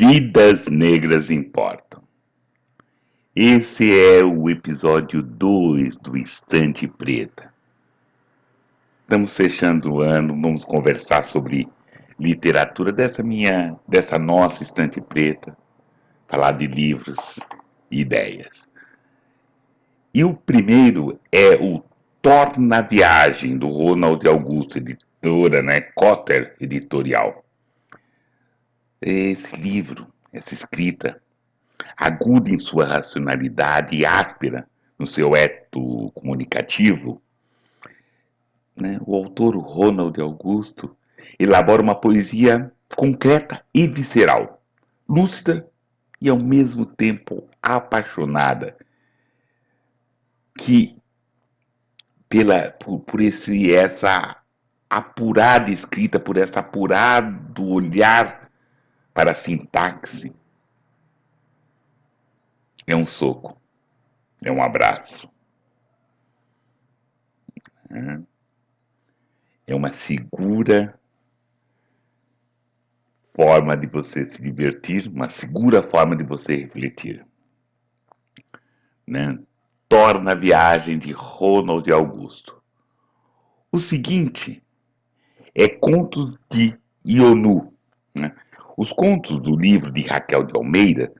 Vidas negras importam. Esse é o episódio 2 do Estante Preta. Estamos fechando o ano, vamos conversar sobre literatura dessa nossa Estante Preta, falar de livros e ideias. E o primeiro é o Torna Viagem, do Ronald Augusto, editora, Cotter Editorial. Esse livro, essa escrita, aguda em sua racionalidade e áspera no seu eto comunicativo, o autor Ronald Augusto elabora uma poesia concreta e visceral, lúcida e ao mesmo tempo apaixonada, que por essa apurada escrita, por esse apurado olhar para a sintaxe, é um soco, é um abraço, é uma segura forma de você se divertir, uma segura forma de você refletir. Torna a Viagem, de Ronald Augusto. O seguinte é Contos de Ionu. Os contos do livro de Raquel de Almeida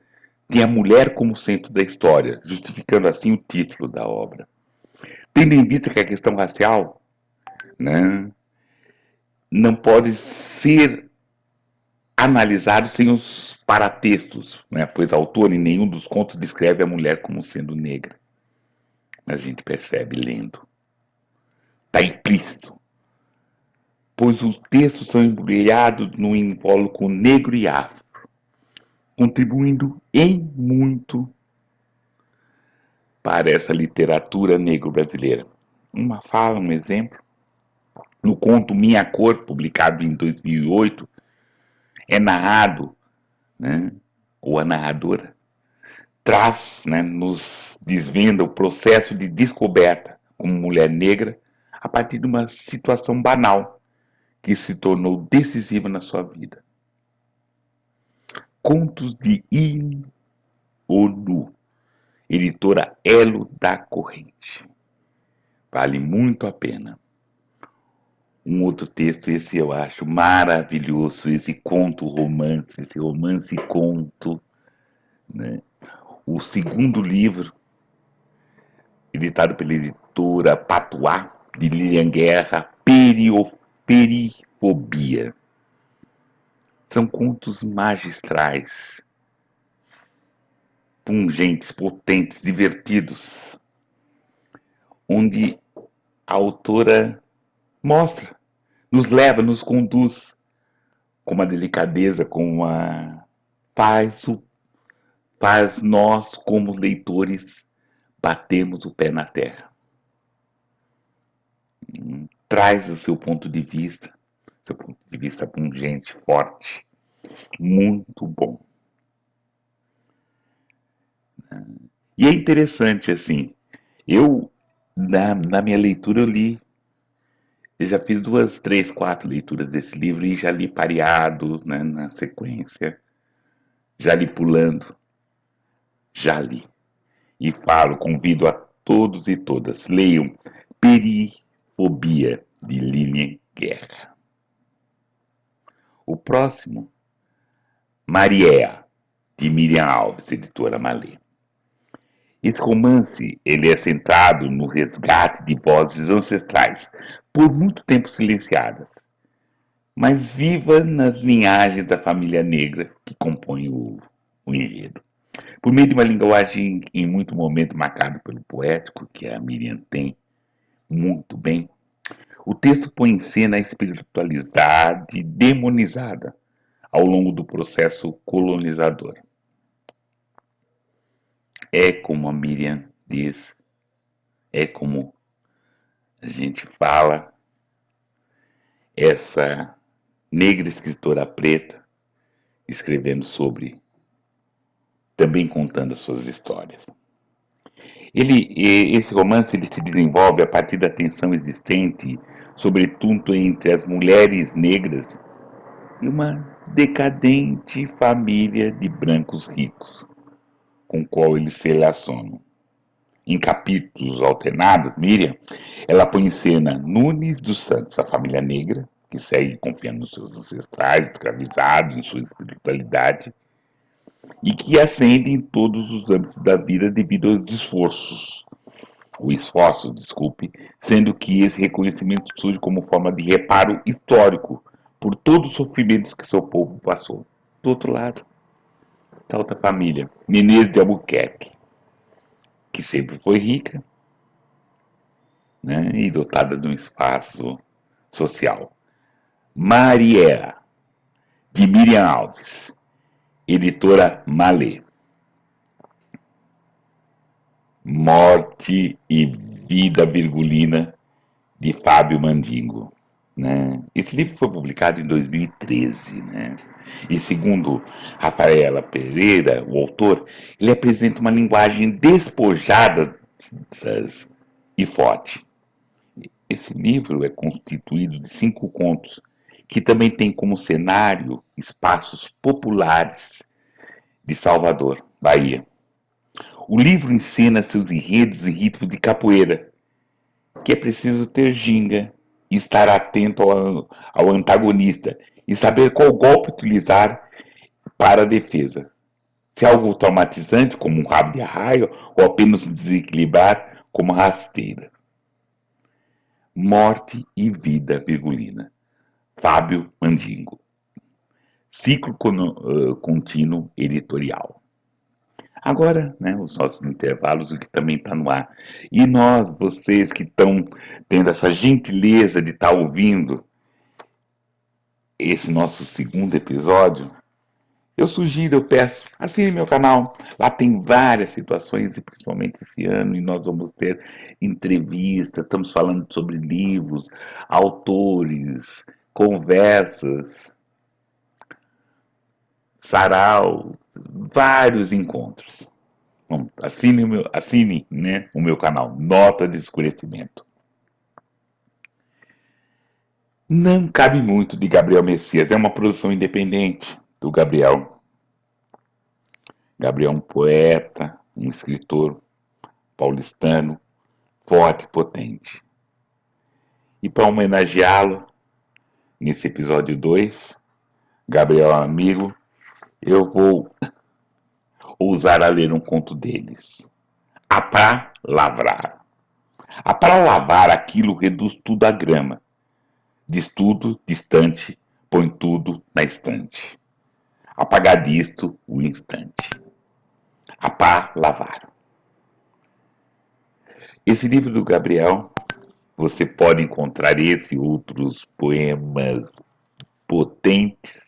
têm a mulher como centro da história, justificando assim o título da obra. Tendo em vista que a questão racial não pode ser analisado sem os paratextos, pois a autora em nenhum dos contos descreve a mulher como sendo negra. Mas a gente percebe lendo. Está implícito, pois os textos são embrulhados no invólucro negro e afro, contribuindo em muito para essa literatura negro-brasileira. Uma fala, um exemplo, no conto Minha Cor, publicado em 2008, é narrado, ou a narradora nos desvenda o processo de descoberta como mulher negra a partir de uma situação banal que se tornou decisiva na sua vida. Contos de Ionu, editora Elo da Corrente. Vale muito a pena. Um outro texto, esse eu acho maravilhoso, esse romance-conto, O segundo livro, editado pela editora Patois, de Lilian Guerra, Perifobia. São contos magistrais, pungentes, potentes, divertidos, onde a autora mostra, nos leva, nos conduz com uma delicadeza, com uma faz nós, como leitores, batemos o pé na terra. Traz o seu ponto de vista pungente, forte, muito bom. E é interessante, assim, na minha leitura eu já fiz 2, 3, 4 leituras desse livro e já li pareado, na sequência, já li pulando, já li. E convido a todos e todas, leiam Perifobia, de Lilian Guerra. O próximo, Mariea, de Miriam Alves, editora Malê. Esse romance ele é centrado no resgate de vozes ancestrais, por muito tempo silenciadas, mas vivas nas linhagens da família negra que compõe o enredo. Por meio de uma linguagem em muito momento marcado pelo poético, que a Miriam tem muito bem, o texto põe em cena a espiritualidade demonizada ao longo do processo colonizador. É como a Miriam diz, é como a gente fala, essa negra escritora preta escrevendo também contando suas histórias. Esse romance ele se desenvolve a partir da tensão existente, sobretudo entre as mulheres negras e uma decadente família de brancos ricos, com qual eles se relacionam. Em capítulos alternados, Miriam, ela põe em cena Nunes dos Santos, a família negra, que segue confiando nos seus ancestrais, escravizados, em sua espiritualidade, e que ascende em todos os âmbitos da vida devido aos esforço, desculpe, sendo que esse reconhecimento surge como forma de reparo histórico por todos os sofrimentos que seu povo passou. Do outro lado, está outra família, Menezes de Albuquerque, que sempre foi rica, né, e dotada de um espaço social. Maria, de Miriam Alves, editora Malê. Morte e Vida Virgulina, de Fábio Mandingo. Né? Esse livro foi publicado em 2013, né? E segundo Rafaela Pereira, o autor, ele apresenta uma linguagem despojada e forte. Esse livro é constituído de 5 contos, que também tem como cenário espaços populares de Salvador, Bahia. O livro ensina seus enredos e ritmos de capoeira, que é preciso ter ginga, estar atento ao antagonista e saber qual golpe utilizar para a defesa. Se é algo traumatizante, como um rabo de arraio, ou apenas desequilibrar, como rasteira. Morte e Vida Virgulina. Fábio Mandingo. Ciclo contínuo editorial. Agora, né, os nossos intervalos, o que também está no ar. E nós, vocês que estão tendo essa gentileza de estar ouvindo esse nosso segundo episódio, eu sugiro, eu peço, assine meu canal. Lá tem várias situações, e principalmente esse ano, e nós vamos ter entrevistas, estamos falando sobre livros, autores, conversas, sarau, vários encontros. Bom, assine, né, o meu canal, Nota de Escurecimento. Não cabe muito de Gabriel Messias, é uma produção independente do Gabriel. Gabriel é um poeta, um escritor paulistano, forte e potente. E para homenageá-lo, nesse episódio 2, Gabriel amigo, eu vou ousar a ler um conto deles. A pra lavrar. A pra lavar aquilo reduz tudo a grama. Diz tudo distante, põe tudo na estante. Apagar disto o instante. A pá lavar. Esse livro do Gabriel, você pode encontrar esse e outros poemas potentes.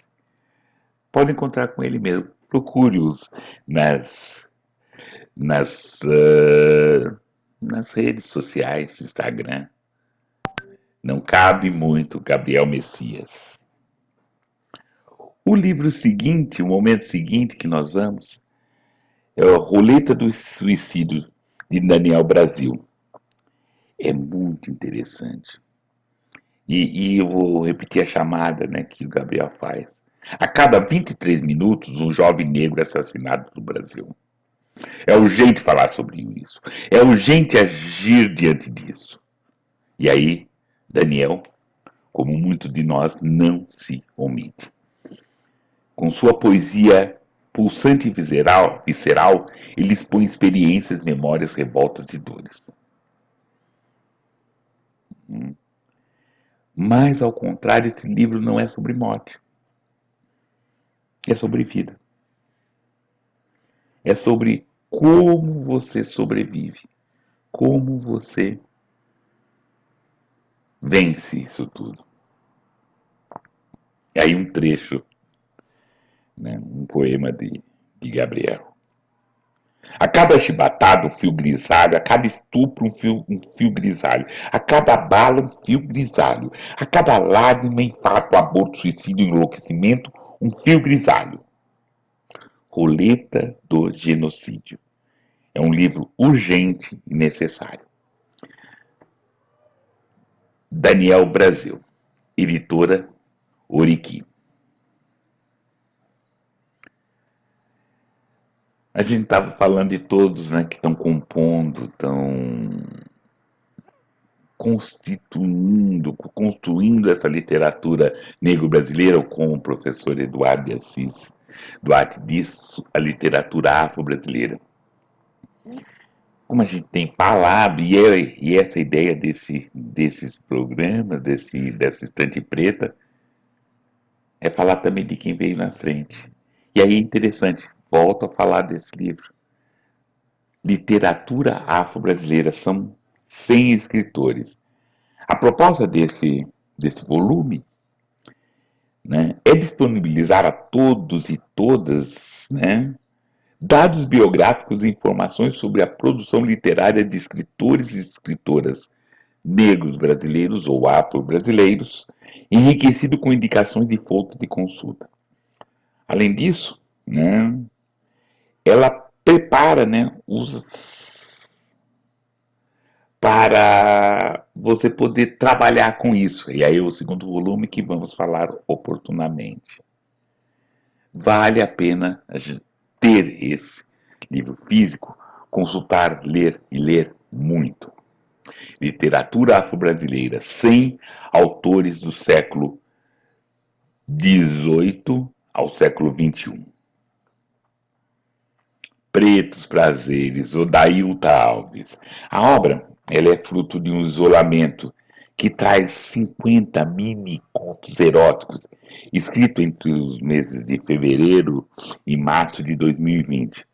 Pode encontrar com ele mesmo. Procure-os nas, nas redes sociais, Instagram. Não cabe muito Gabriel Messias. O livro seguinte, o momento seguinte que nós vamos, é a Roleta do Suicídio, de Daniel Brasil. É muito interessante. E eu vou repetir a chamada, né, que o Gabriel faz. A cada 23 minutos, um jovem negro é assassinado no Brasil. É urgente falar sobre isso. É urgente agir diante disso. E aí, Daniel, como muitos de nós, não se omite. Com sua poesia pulsante e visceral, ele expõe experiências, memórias, revoltas e dores. Mas, ao contrário, esse livro não é sobre morte. É sobre vida. É sobre como você sobrevive. Como você vence isso tudo. E aí um trecho, né, um poema de Gabriel. A cada chibatada, um fio grisalho. A cada estupro, um fio grisalho. A cada bala, um fio grisalho. A cada lágrima, infarto, aborto, suicídio, enlouquecimento, um fio grisalho. Roleta do Genocídio. É um livro urgente e necessário. Daniel Brasil, editora Oriqui. A gente estava falando de todos, né, que estão compondo, estão constituindo, construindo essa literatura negro-brasileira, ou como o professor Eduardo de Assis Duarte diz, a literatura afro-brasileira. Como a gente tem falado, e essa ideia desses programas, dessa estante preta, é falar também de quem veio na frente. E aí é interessante, volto a falar desse livro. Literatura afro-brasileira, são 100 escritores. A proposta desse volume, né, é disponibilizar a todos e todas, né, dados biográficos e informações sobre a produção literária de escritores e escritoras negros brasileiros ou afro-brasileiros, enriquecido com indicações de fonte de consulta. Além disso, né, ela prepara, né, para você poder trabalhar com isso. E aí é o segundo volume que vamos falar oportunamente. Vale a pena ter esse livro físico, consultar, ler e ler muito. Literatura afro-brasileira, 100 autores do século XVIII ao século XXI. Pretos Prazeres, Odailta Alves. A obra ela é fruto de um isolamento que traz 50 mini contos eróticos, escrito entre os meses de fevereiro e março de 2020.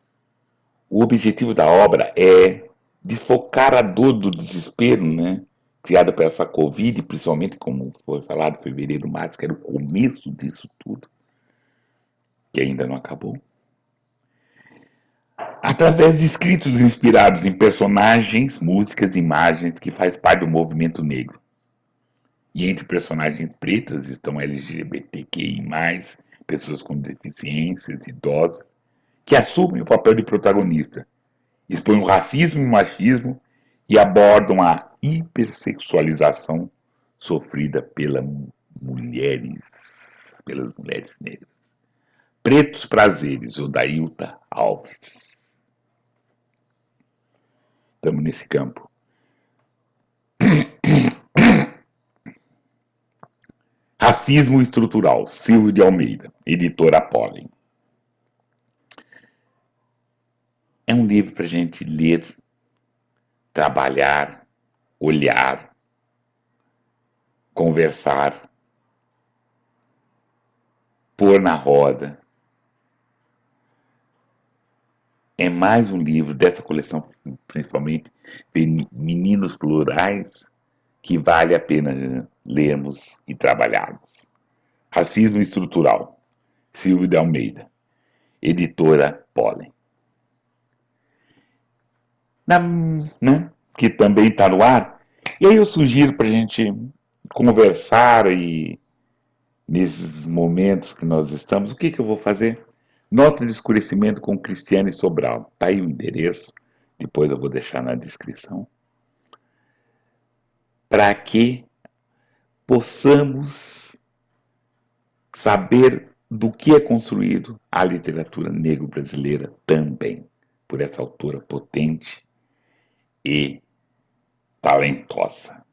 O objetivo da obra é desfocar a dor do desespero, né? Criada por essa Covid, principalmente como foi falado em fevereiro, março, que era o começo disso tudo, que ainda não acabou. Através de escritos inspirados em personagens, músicas e imagens que faz parte do movimento negro. E entre personagens pretas estão LGBTQI+, pessoas com deficiências, idosas, que assumem o papel de protagonista, expõem o racismo e o machismo e abordam a hipersexualização sofrida mulheres, pelas mulheres negras. Pretos Prazeres, Odailta Alves. Estamos nesse campo. Racismo Estrutural, Silvio de Almeida, editora Pollen. É um livro para a gente ler, trabalhar, olhar, conversar, pôr na roda. É mais um livro dessa coleção, principalmente Meninos Plurais, que vale a pena lermos e trabalharmos. Racismo Estrutural, Silvio de Almeida, editora Pollen. Né, que também está no ar. E aí eu sugiro para a gente conversar e nesses momentos que nós estamos, o que eu vou fazer? Nota de escurecimento com Cristiane Sobral. Está aí o endereço, depois eu vou deixar na descrição. Para que possamos saber do que é construído a literatura negro-brasileira também, por essa autora potente e talentosa.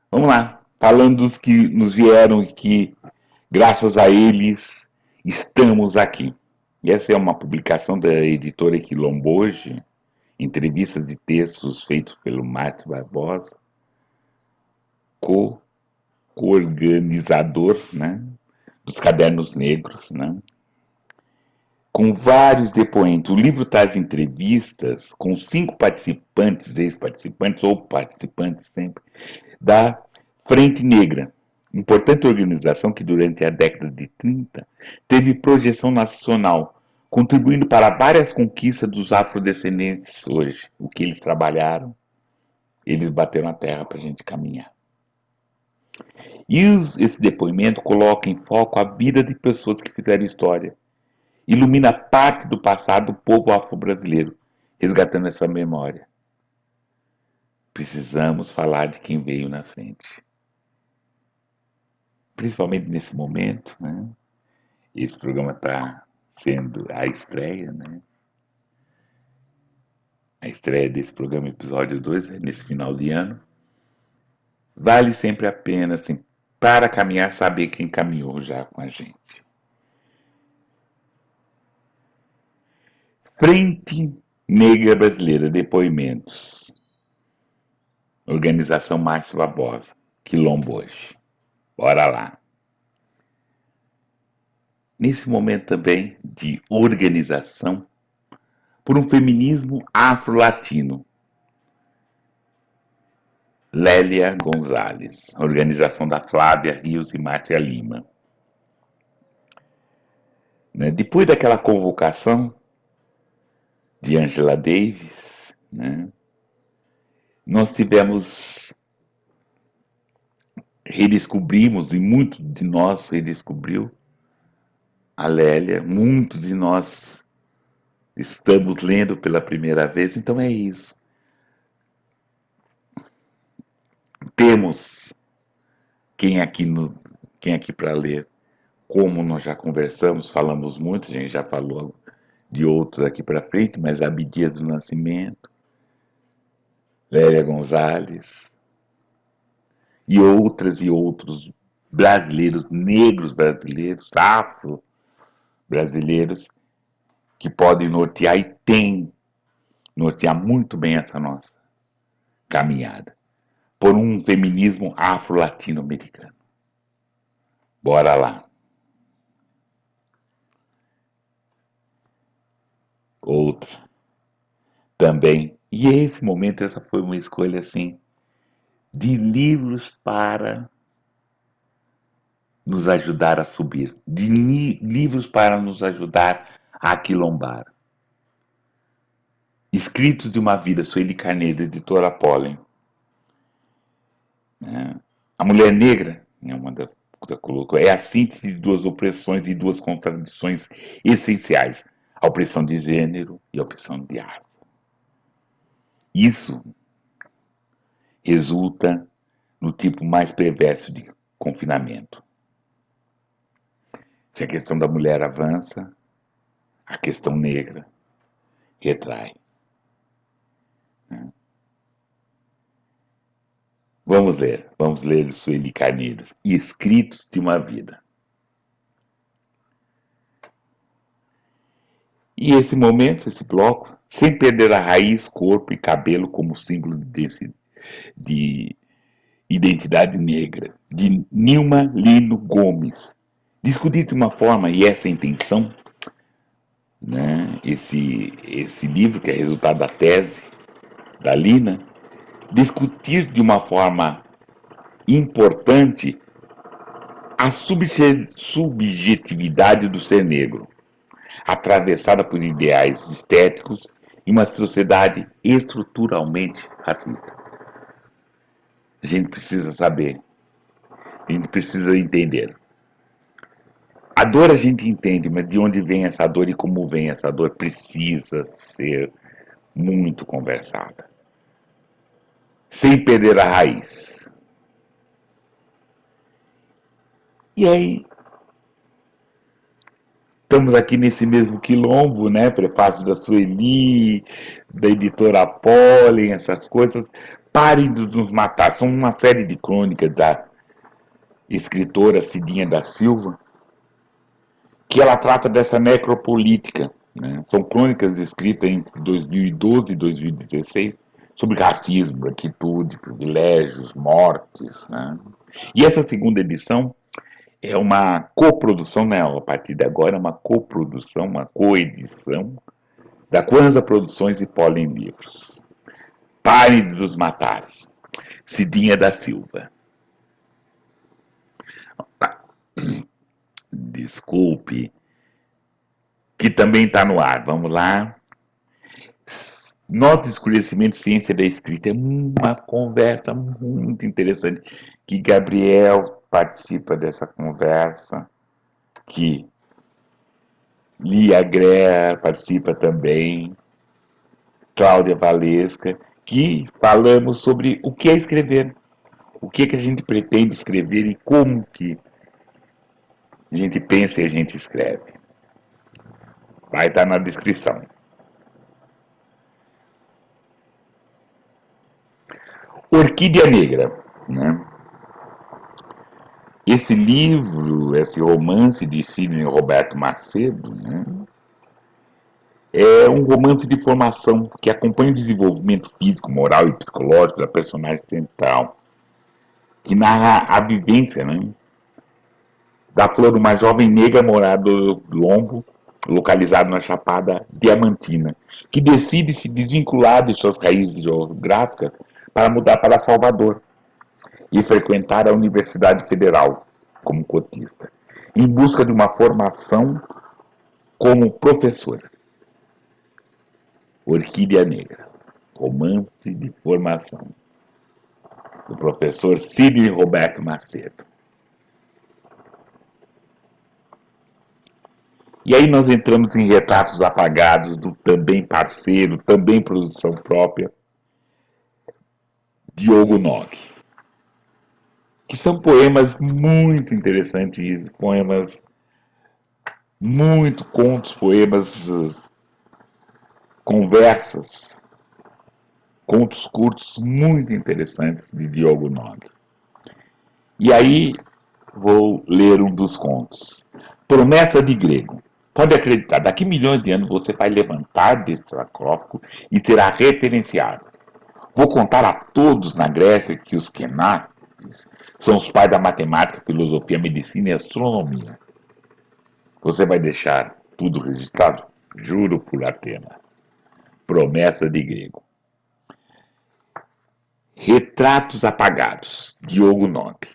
Vamos lá, falando dos que nos vieram e que, graças a eles, estamos aqui. E essa é uma publicação da editora Quilomboje, entrevistas e textos feitos pelo Márcio Barbosa, co-organizador, né, dos Cadernos Negros, né, com vários depoentes. O livro traz entrevistas com 5 participantes, ex-participantes ou participantes sempre, da Frente Negra, importante organização que durante a década de 30 teve projeção nacional, contribuindo para várias conquistas dos afrodescendentes hoje. O que eles trabalharam, eles bateram a terra para a gente caminhar. E esse depoimento coloca em foco a vida de pessoas que fizeram história. Ilumina parte do passado do povo afro-brasileiro, resgatando essa memória. Precisamos falar de quem veio na frente. Principalmente nesse momento, né? Esse programa está sendo a estreia, né? A estreia desse programa, episódio 2, é nesse final de ano. Vale sempre a pena, assim, para caminhar, saber quem caminhou já com a gente. Frente Negra Brasileira, depoimentos. Organização Márcio Barbosa, Quilombo hoje. Bora lá. Nesse momento também de organização por um feminismo afro-latino. Lélia Gonzalez, organização da Flávia Rios e Márcia Lima. Né? Depois daquela convocação de Angela Davis, né? Nós redescobrimos, e muitos de nós redescobriu a Lélia, muitos de nós estamos lendo pela primeira vez, então é isso. Temos quem aqui para ler, como nós já conversamos, falamos muito, a gente já falou de outros aqui para frente, mas Abdias do Nascimento, Lélia Gonzalez e outras e outros brasileiros, negros brasileiros, afro-brasileiros, que podem nortear e têm nortear muito bem essa nossa caminhada por um feminismo afro-latino-americano. Bora lá. Outra também. E esse momento, essa foi uma escolha assim, de livros para nos ajudar a subir, de livros para nos ajudar a quilombar. Escritos de uma Vida, Sueli Carneiro, editora Pollen. A mulher negra, uma da colocou, é a síntese de duas opressões e duas contradições essenciais: a opressão de gênero e a opressão de raça. Isso resulta no tipo mais perverso de confinamento. Se a questão da mulher avança, a questão negra retrai. Vamos ler Sueli Carneiro, Escritos de uma Vida. E esse momento, esse bloco, sem perder a raiz, corpo e cabelo como símbolo de identidade negra, de Nilma Lino Gomes. Discutir de uma forma, e essa é a intenção, né, esse livro, que é resultado da tese da Lina, discutir de uma forma importante a subjetividade do ser negro, atravessada por ideais estéticos e uma sociedade estruturalmente racista. A gente precisa saber, a gente precisa entender. A dor a gente entende, mas de onde vem essa dor e como vem essa dor precisa ser muito conversada, sem perder a raiz. E aí, estamos aqui nesse mesmo quilombo, né? Prefácio da Sueli, da editora Pollen, essas coisas. Parem de nos matar. São uma série de crônicas da escritora Cidinha da Silva, que ela trata dessa necropolítica. Né? São crônicas escritas entre 2012 e 2016 sobre racismo, branquitude, privilégios, mortes. Né? E essa segunda edição é uma coprodução, né? A partir de agora é uma coprodução, uma coedição da Kwanza Produções e Pollen Livros. Pare de nos matar. Cidinha da Silva. Desculpe, que também está no ar. Vamos lá. Nota de Escurecimento, Ciência da Escrita. É uma conversa muito interessante, que Gabriel participa dessa conversa, que Lia Greer participa também, Cláudia Valesca, que falamos sobre o que é escrever, o que é que a gente pretende escrever e como que a gente pensa e a gente escreve. Vai estar na descrição. Orquídea Negra, né? Esse livro, esse romance de Sidney Roberto Macedo, né? É um romance de formação que acompanha o desenvolvimento físico, moral e psicológico da personagem central, que narra a vivência, né, da flor de uma jovem negra morada do Lombo, localizado na Chapada Diamantina, que decide se desvincular de suas raízes geográficas para mudar para Salvador e frequentar a Universidade Federal como cotista, em busca de uma formação como professora. Orquídea Negra, romance de formação, do professor Sidney Roberto Macedo. E aí nós entramos em Retratos Apagados, do também parceiro, também produção própria, Diogo Nogue, que são poemas muito interessantes, poemas muito contos, poemas, conversas, contos curtos muito interessantes de Diogo Nogue. E aí vou ler um dos contos. Promessa de Grego. Pode acreditar, daqui milhões de anos você vai levantar desse sarcófago e será referenciado. Vou contar a todos na Grécia que os Kenates são os pais da matemática, filosofia, medicina e astronomia. Você vai deixar tudo registrado? Juro por Atena. Promessa de Grego. Retratos Apagados, Diogo Nogue.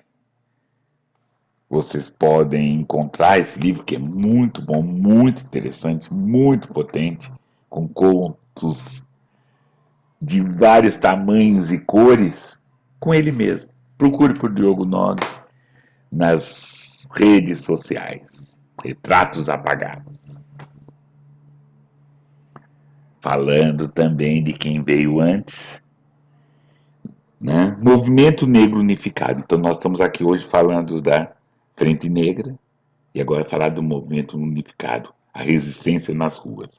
Vocês podem encontrar esse livro que é muito bom, muito interessante, muito potente, com contos de vários tamanhos e cores, com ele mesmo. Procure por Diogo Nogue nas redes sociais. Retratos Apagados. Falando também de quem veio antes, né? Movimento Negro Unificado. Então nós estamos aqui hoje falando da Frente Negra e agora falar do Movimento Unificado, a resistência nas ruas.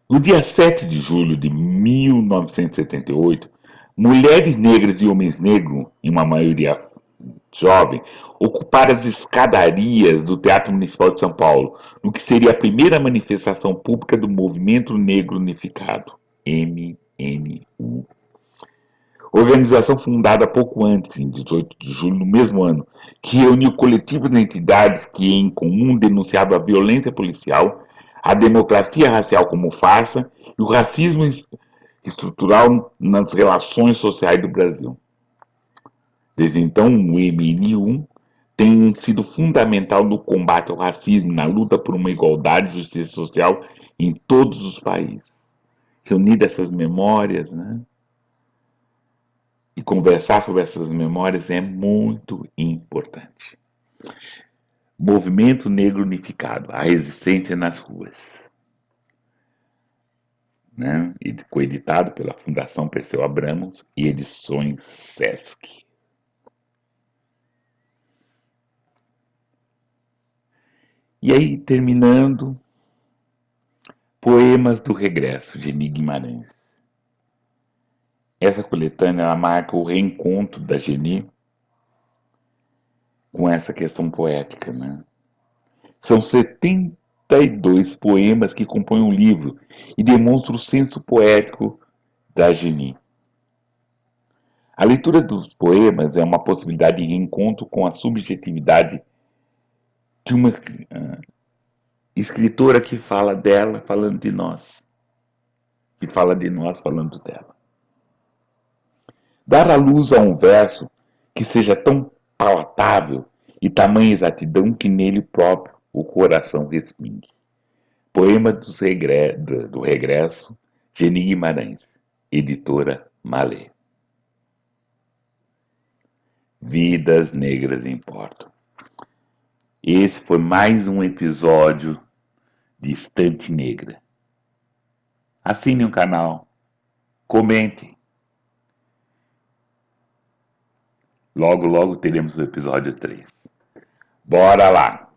No dia 7 de julho de 1978, mulheres negras e homens negros, em uma maioria jovem, ocuparam as escadarias do Teatro Municipal de São Paulo, no que seria a primeira manifestação pública do Movimento Negro Unificado, MNU. Organização fundada pouco antes, em 18 de julho do mesmo ano, que reuniu coletivos e entidades que em comum denunciavam a violência policial, a democracia racial como farsa e o racismo estrutural nas relações sociais do Brasil. Desde então, o MNU tem sido fundamental no combate ao racismo, na luta por uma igualdade e justiça social em todos os países. Reunir essas memórias, né? E conversar sobre essas memórias é muito importante. Movimento Negro Unificado, a resistência nas ruas. Né? Coeditado pela Fundação Perseu Abramos e Edições Sesc. E aí, terminando, Poemas do Regresso, de Geni Guimarães. Essa coletânea ela marca o reencontro da Geni com essa questão poética. Né? São 72 poemas que compõem o livro e demonstram o senso poético da Geni. A leitura dos poemas é uma possibilidade de reencontro com a subjetividade de uma escritora que fala dela falando de nós, que fala de nós falando dela. Dar a luz a um verso que seja tão palatável e tamanha exatidão que nele próprio o coração respingue. Poema do Regresso, Geni Guimarães, editora Malê. Vidas negras importam. Esse foi mais um episódio de Estante Negra. Assine o canal, comente. Logo, logo teremos o episódio 3. Bora lá!